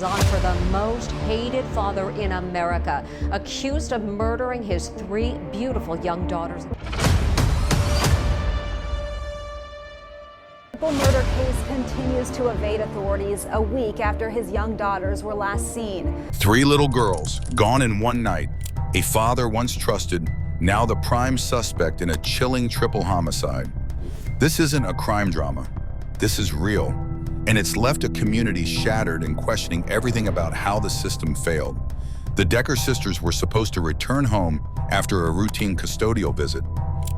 On for the most hated father in America, accused of murdering his 3 beautiful young daughters. The murder case continues to evade authorities a week after his young daughters were last seen. 3 little girls, gone in one night. A father once trusted, now the prime suspect in a chilling triple homicide. This isn't a crime drama. This is real. And it's left a community shattered and questioning everything about how the system failed. The Decker sisters were supposed to return home after a routine custodial visit,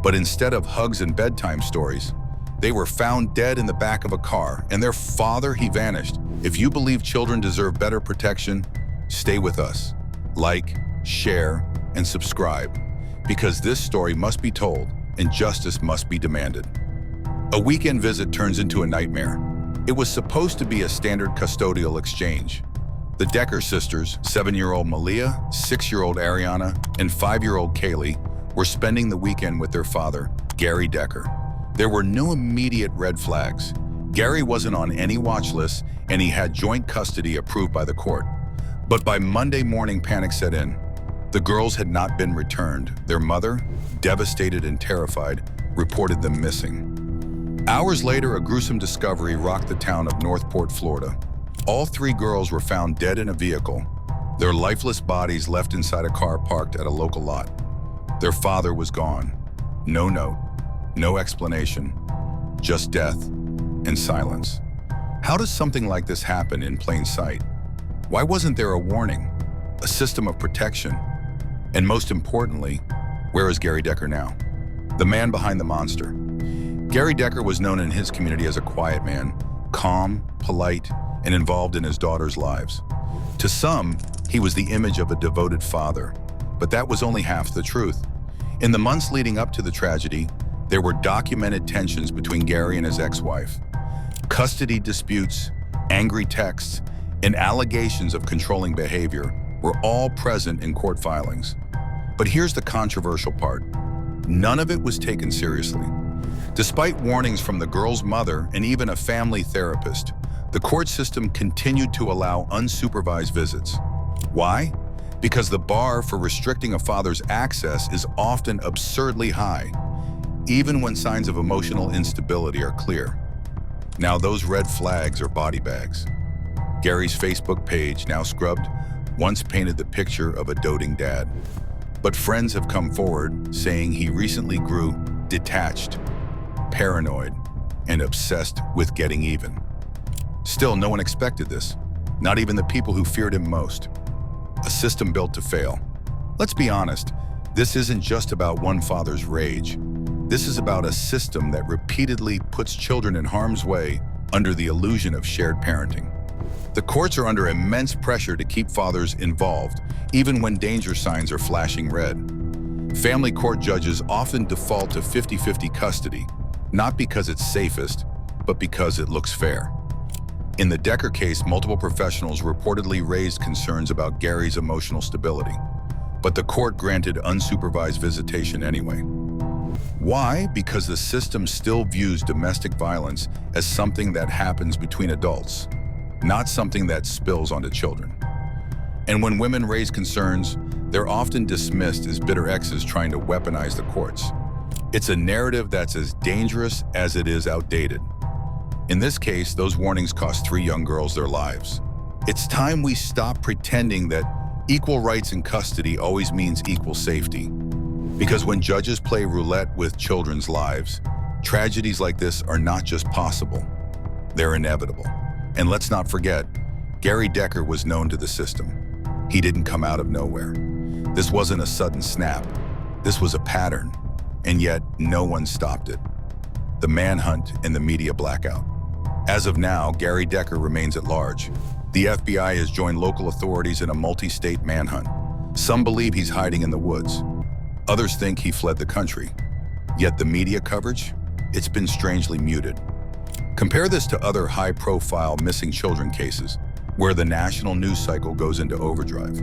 but instead of hugs and bedtime stories, they were found dead in the back of a car, and their father, he vanished. If you believe children deserve better protection, stay with us. Like, share, and subscribe, because this story must be told and justice must be demanded. A weekend visit turns into a nightmare. It was supposed to be a standard custodial exchange. The Decker sisters, 7-year-old Malia, 6-year-old Ariana, and 5-year-old Kaylee, were spending the weekend with their father, Gary Decker. There were no immediate red flags. Gary wasn't on any watch list, and he had joint custody approved by the court. But by Monday morning, panic set in. The girls had not been returned. Their mother, devastated and terrified, reported them missing. Hours later, a gruesome discovery rocked the town of Northport, Florida. All 3 girls were found dead in a vehicle, their lifeless bodies left inside a car parked at a local lot. Their father was gone. No note, no explanation, just death and silence. How does something like this happen in plain sight? Why wasn't there a warning, a system of protection? And most importantly, where is Gary Decker now? The man behind the monster. Gary Decker was known in his community as a quiet man, calm, polite, and involved in his daughters' lives. To some, he was the image of a devoted father, but that was only half the truth. In the months leading up to the tragedy, there were documented tensions between Gary and his ex-wife. Custody disputes, angry texts, and allegations of controlling behavior were all present in court filings. But here's the controversial part. None of it was taken seriously. Despite warnings from the girl's mother and even a family therapist, the court system continued to allow unsupervised visits. Why? Because the bar for restricting a father's access is often absurdly high, even when signs of emotional instability are clear. Now those red flags are body bags. Gary's Facebook page, now scrubbed, once painted the picture of a doting dad. But friends have come forward saying he recently grew detached, paranoid, and obsessed with getting even. Still, no one expected this, not even the people who feared him most. A system built to fail. Let's be honest, this isn't just about one father's rage. This is about a system that repeatedly puts children in harm's way under the illusion of shared parenting. The courts are under immense pressure to keep fathers involved, even when danger signs are flashing red. Family court judges often default to 50-50 custody, not because it's safest, but because it looks fair. In the Decker case, multiple professionals reportedly raised concerns about Gary's emotional stability, but the court granted unsupervised visitation anyway. Why? Because the system still views domestic violence as something that happens between adults, not something that spills onto children. And when women raise concerns, they're often dismissed as bitter exes trying to weaponize the courts. It's a narrative that's as dangerous as it is outdated. In this case, those warnings cost 3 young girls their lives. It's time we stop pretending that equal rights in custody always means equal safety. Because when judges play roulette with children's lives, tragedies like this are not just possible, they're inevitable. And let's not forget, Gary Decker was known to the system. He didn't come out of nowhere. This wasn't a sudden snap. This was a pattern, and yet no one stopped it. The manhunt and the media blackout. As of now, Gary Decker remains at large. The FBI has joined local authorities in a multi-state manhunt. Some believe he's hiding in the woods. Others think he fled the country. Yet the media coverage, it's been strangely muted. Compare this to other high-profile missing children cases, where the national news cycle goes into overdrive.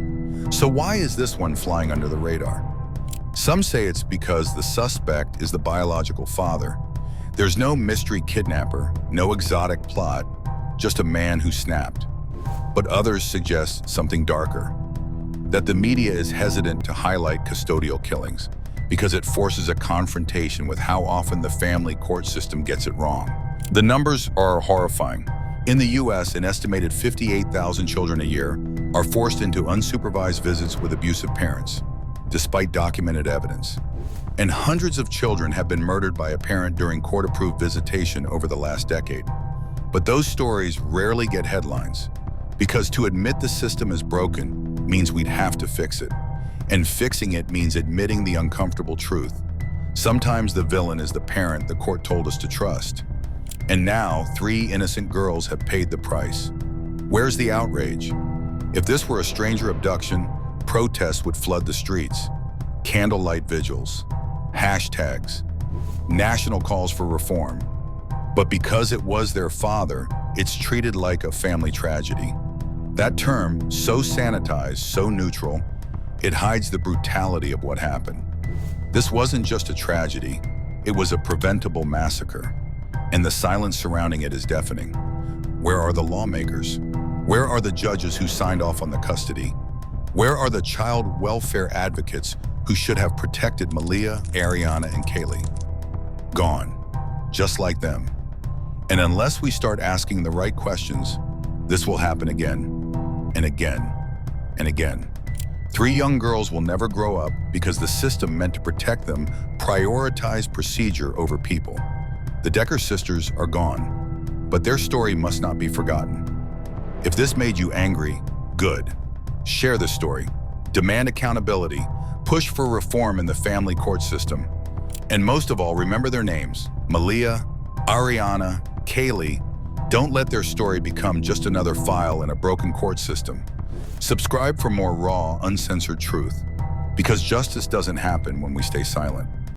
So why is this one flying under the radar? Some say it's because the suspect is the biological father. There's no mystery kidnapper, no exotic plot, just a man who snapped. but others suggest something darker, that the media is hesitant to highlight custodial killings because it forces a confrontation with how often the family court system gets it wrong. The numbers are horrifying. In the U.S., an estimated 58,000 children a year are forced into unsupervised visits with abusive parents, despite documented evidence. And hundreds of children have been murdered by a parent during court-approved visitation over the last decade. But those stories rarely get headlines, because to admit the system is broken means we'd have to fix it. And fixing it means admitting the uncomfortable truth. Sometimes the villain is the parent the court told us to trust. And now, 3 innocent girls have paid the price. Where's the outrage? If this were a stranger abduction, protests would flood the streets. Candlelight vigils, hashtags, national calls for reform. But because it was their father, it's treated like a family tragedy. That term, so sanitized, so neutral, it hides the brutality of what happened. This wasn't just a tragedy, it was a preventable massacre. And the silence surrounding it is deafening. Where are the lawmakers? Where are the judges who signed off on the custody? Where are the child welfare advocates who should have protected Malia, Ariana, and Kaylee? Gone, just like them. And unless we start asking the right questions, this will happen again, and again, and again. 3 young girls will never grow up because the system meant to protect them prioritized procedure over people. The Decker sisters are gone, but their story must not be forgotten. If this made you angry, good. Share this story. Demand accountability. Push for reform in the family court system. And most of all, remember their names. Malia, Ariana, Kaylee. Don't let their story become just another file in a broken court system. Subscribe for more raw, uncensored truth, because justice doesn't happen when we stay silent.